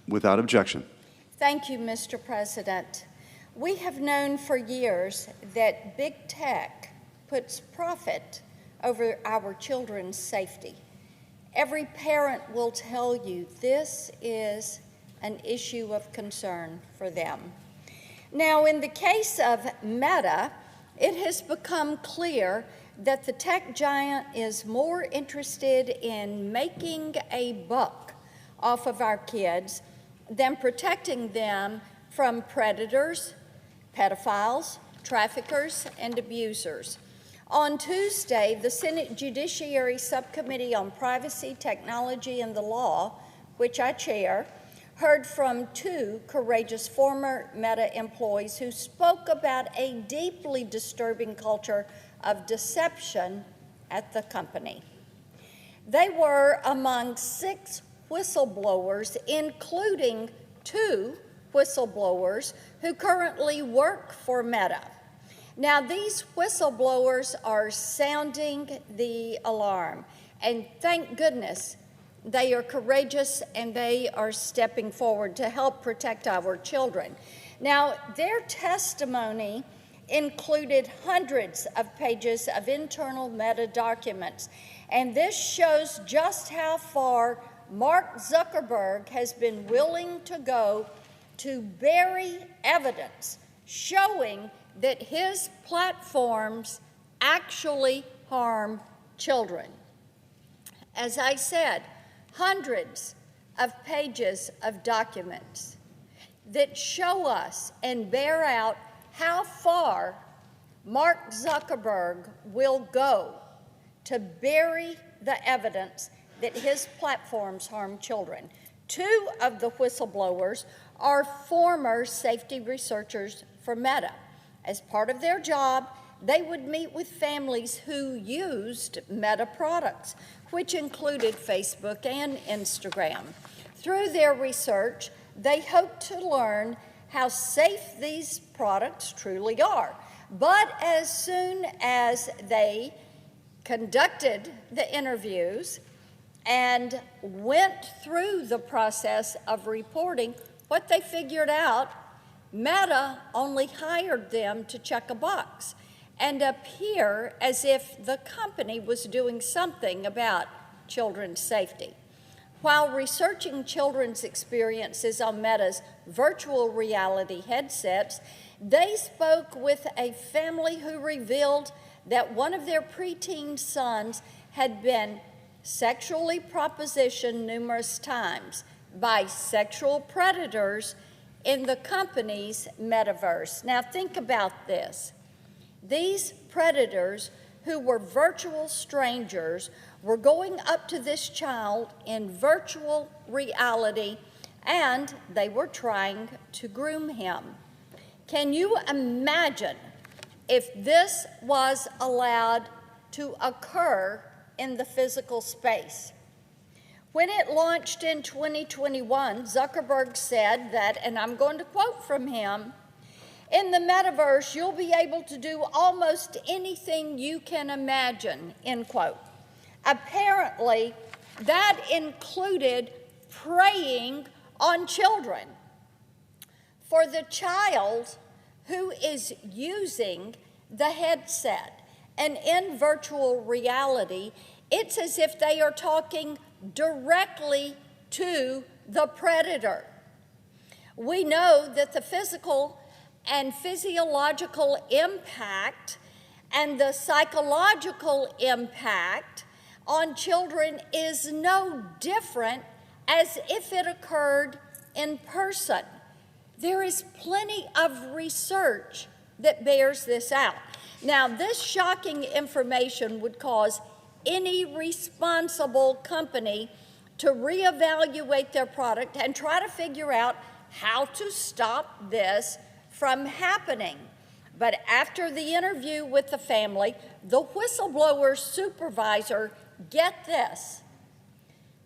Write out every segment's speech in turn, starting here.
Without objection. Thank you, Mr. President. We have known for years that big tech puts profit over our children's safety. Every parent will tell you this is an issue of concern for them. Now, in the case of Meta, it has become clear that the tech giant is more interested in making a buck off of our kids than protecting them from predators, pedophiles, traffickers, and abusers. On Tuesday, the Senate Judiciary Subcommittee on Privacy, Technology, and the Law, which I chair, heard from two courageous former Meta employees who spoke about a deeply disturbing culture of deception at the company. They were among 6 whistleblowers, including 2 whistleblowers who currently work for Meta. Now, these whistleblowers are sounding the alarm, and thank goodness they are courageous and they are stepping forward to help protect our children. Now, their testimony included hundreds of pages of internal Meta documents, and this shows just how far Mark Zuckerberg has been willing to go to bury evidence showing that his platforms actually harm children. As I said, hundreds of pages of documents that show us and bear out how far Mark Zuckerberg will go to bury the evidence that his platforms harm children. 2 of the whistleblowers are former safety researchers for Meta. As part of their job, they would meet with families who used Meta products, which included Facebook and Instagram. Through their research, they hoped to learn how safe these products truly are. But as soon as they conducted the interviews and went through the process of reporting, what they figured out, Meta only hired them to check a box and appear as if the company was doing something about children's safety. While researching children's experiences on Meta's virtual reality headsets, they spoke with a family who revealed that one of their preteen sons had been sexually propositioned numerous times by sexual predators in the company's metaverse. Now think about this. These predators, who were virtual strangers, were going up to this child in virtual reality, and they were trying to groom him. Can you imagine if this was allowed to occur in the physical space? When it launched in 2021, Zuckerberg said that, and I'm going to quote from him, "In the metaverse, you'll be able to do almost anything you can imagine," end quote. Apparently, that included preying on children. For the child who is using the headset and in virtual reality, it's as if they are talking directly to the predator. We know that the physical and physiological impact and the psychological impact on children is no different as if it occurred in person. There is plenty of research that bears this out. Now, this shocking information would cause any responsible company to reevaluate their product and try to figure out how to stop this from happening. But after the interview with the family, the whistleblower supervisor, get this,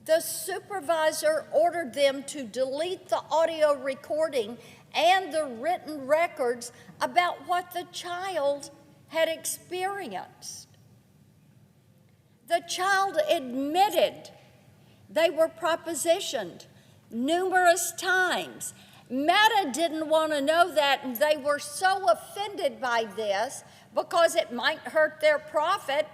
the supervisor ordered them to delete the audio recording and the written records about what the child had experienced. The child admitted they were propositioned. numerous times. Meta didn't want to know that, and they were so offended by this because it might hurt their profit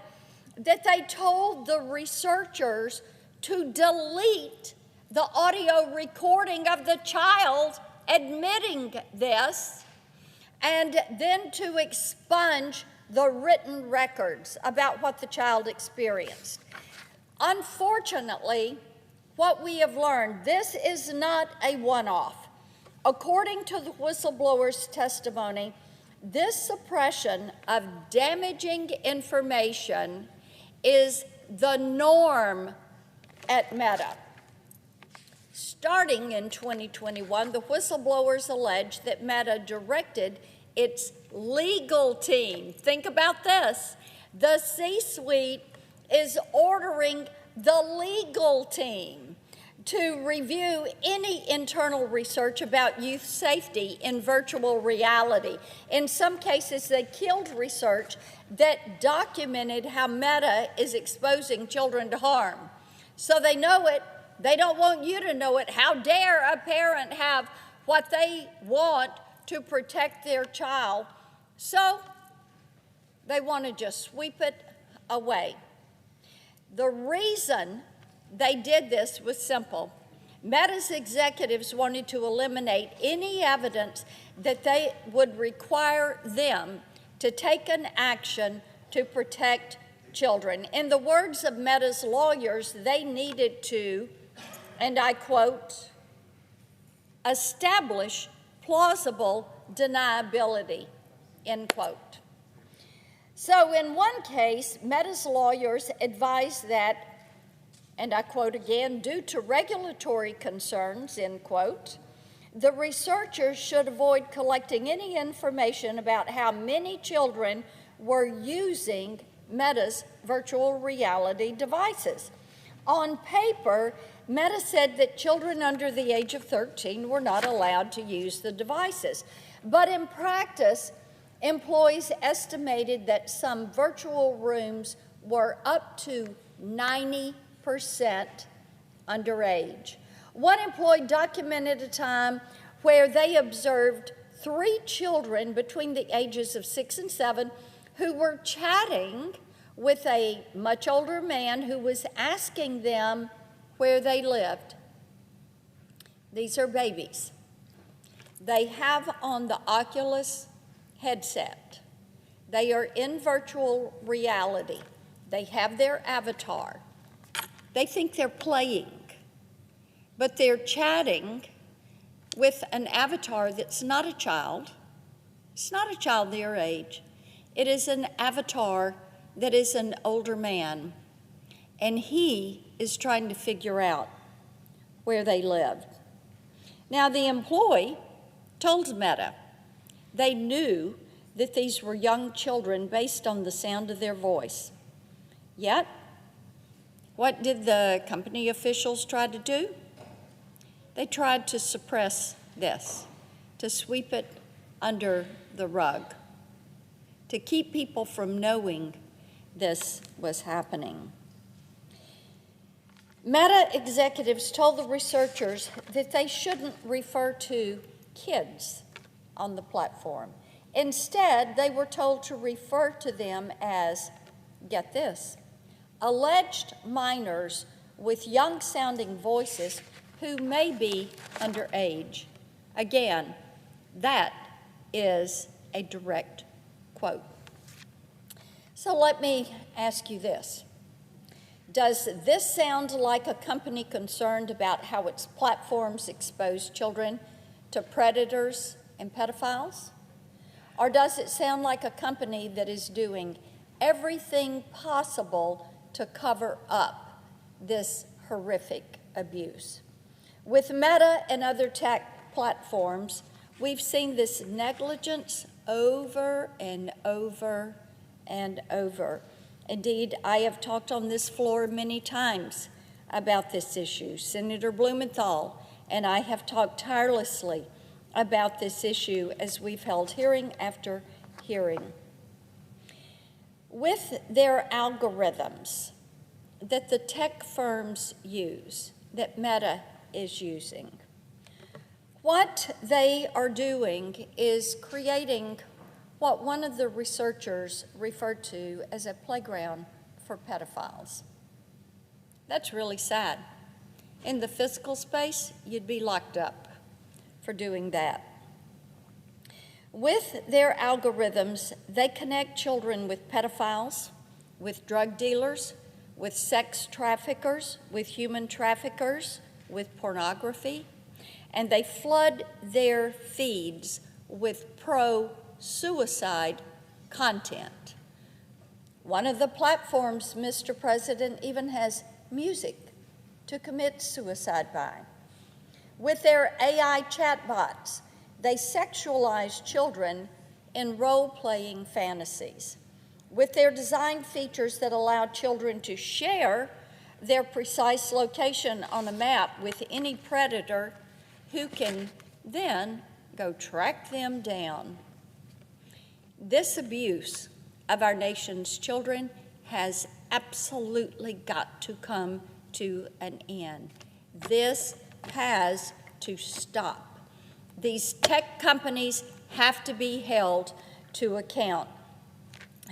that they told the researchers to delete the audio recording of the child admitting this, and then to expunge the written records about what the child experienced. Unfortunately, what we have learned, this is not a one-off. According to the whistleblower's testimony, this suppression of damaging information is the norm at Meta. Starting in 2021, the whistleblowers alleged that Meta directed its legal team. Think about this. The C-suite is ordering the legal team to review any internal research about youth safety in virtual reality. In some cases, they killed research that documented how Meta is exposing children to harm. So they know it. They don't want you to know it. How dare a parent have what they want to protect their child? So they want to just sweep it away. The reason they did this was simple. Meta's executives wanted to eliminate any evidence that they would require them to take an action to protect children. In the words of Meta's lawyers, they needed to, and I quote, establish plausible deniability, end quote. So in one case, Meta's lawyers advised that, and I quote again, due to regulatory concerns, end quote, the researchers should avoid collecting any information about how many children were using Meta's virtual reality devices. On paper, Meta said that children under the age of 13 were not allowed to use the devices. But in practice, employees estimated that some virtual rooms were up to 90% underage. One employee documented a time where they observed 3 children between the ages of 6 and 7 who were chatting with a much older man who was asking them where they lived. These are babies. They have on the Oculus headset. They are in virtual reality. They have their avatar. They think they're playing, but they're chatting with an avatar that's not a child. It's not a child their age. It is an avatar that is an older man, and he is trying to figure out where they lived. Now, the employee told Meta they knew that these were young children based on the sound of their voice. Yet, what did the company officials try to do? They tried to suppress this, to sweep it under the rug, to keep people from knowing this was happening. Meta executives told the researchers that they shouldn't refer to kids on the platform. Instead, they were told to refer to them as, get this, alleged minors with young-sounding voices who may be underage. Again, that is a direct quote. So let me ask you this. Does this sound like a company concerned about how its platforms expose children to predators and pedophiles? Or does it sound like a company that is doing everything possible to cover up this horrific abuse? With Meta and other tech platforms, we've seen this negligence over and over and over. Indeed, I have talked on this floor many times about this issue. Senator Blumenthal and I have talked tirelessly about this issue as we've held hearing after hearing. With their algorithms that the tech firms use, that Meta is using. What they are doing is creating what one of the researchers referred to as a playground for pedophiles. That's really sad. In the physical space, you'd be locked up for doing that. With their algorithms, they connect children with pedophiles, with drug dealers, with sex traffickers, with human traffickers, with pornography, and they flood their feeds with pro-suicide content. One of the platforms, Mr. President, even has music to commit suicide by. With their AI chatbots, they sexualize children in role-playing fantasies. With their design features that allow children to share their precise location on a map with any predator who can then go track them down. This abuse of our nation's children has absolutely got to come to an end. This has to stop. These tech companies have to be held to account.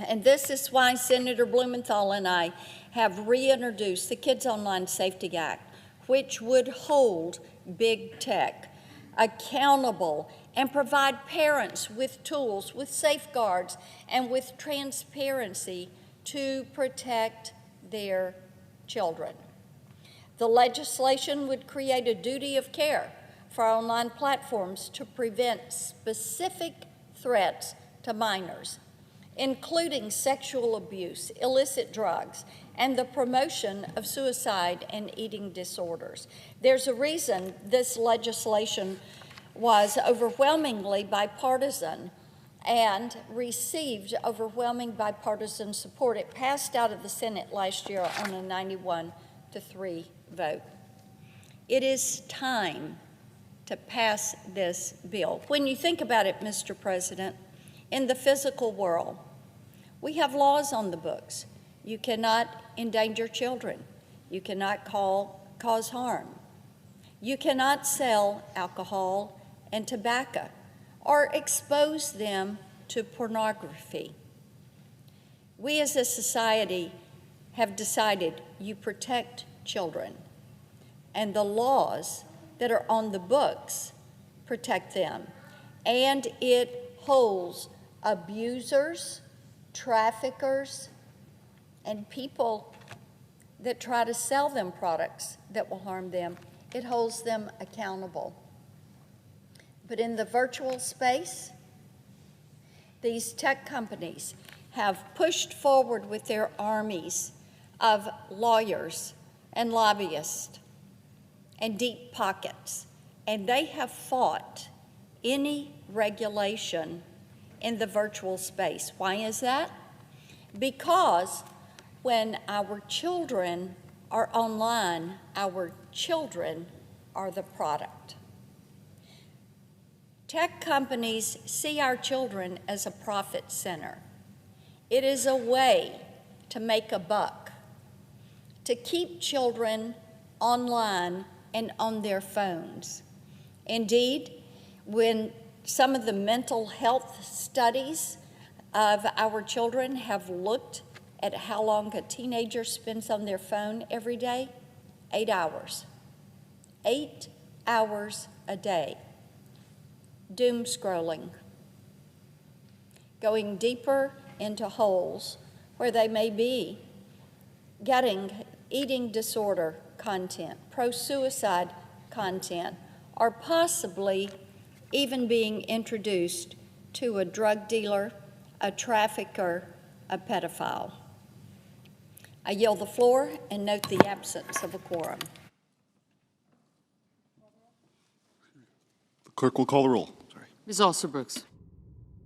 And this is why Senator Blumenthal and I have reintroduced the Kids Online Safety Act, which would hold big tech accountable and provide parents with tools, with safeguards, and with transparency to protect their children. The legislation would create a duty of care for online platforms to prevent specific threats to minors, including sexual abuse, illicit drugs, and the promotion of suicide and eating disorders. There's a reason this legislation was overwhelmingly bipartisan and received overwhelming bipartisan support. It passed out of the Senate last year on a 91-3 vote. It is time to pass this bill. When you think about it, Mr. President, in the physical world, we have laws on the books. You cannot endanger children. You cannot cause harm. You cannot sell alcohol and tobacco or expose them to pornography. We as a society have decided you protect children, and the laws that are on the books protect them, and it holds abusers, traffickers, and people that try to sell them products that will harm them. It holds them accountable. But in the virtual space, these tech companies have pushed forward with their armies of lawyers and lobbyists and deep pockets, and they have fought any regulation in the virtual space. Why is that? Because when our children are online, our children are the product. Tech companies see our children as a profit center. It is a way to make a buck, to keep children online and on their phones. Indeed, when some of the mental health studies of our children have looked at how long a teenager spends on their phone every day, 8 hours. 8 hours a day. Doom scrolling, going deeper into holes where they may be getting eating disorder content, pro-suicide content, or possibly even being introduced to a drug dealer, a trafficker, a pedophile. I yield the floor and note the absence of a quorum. The clerk will call the roll. Ms. Alsterbrooks.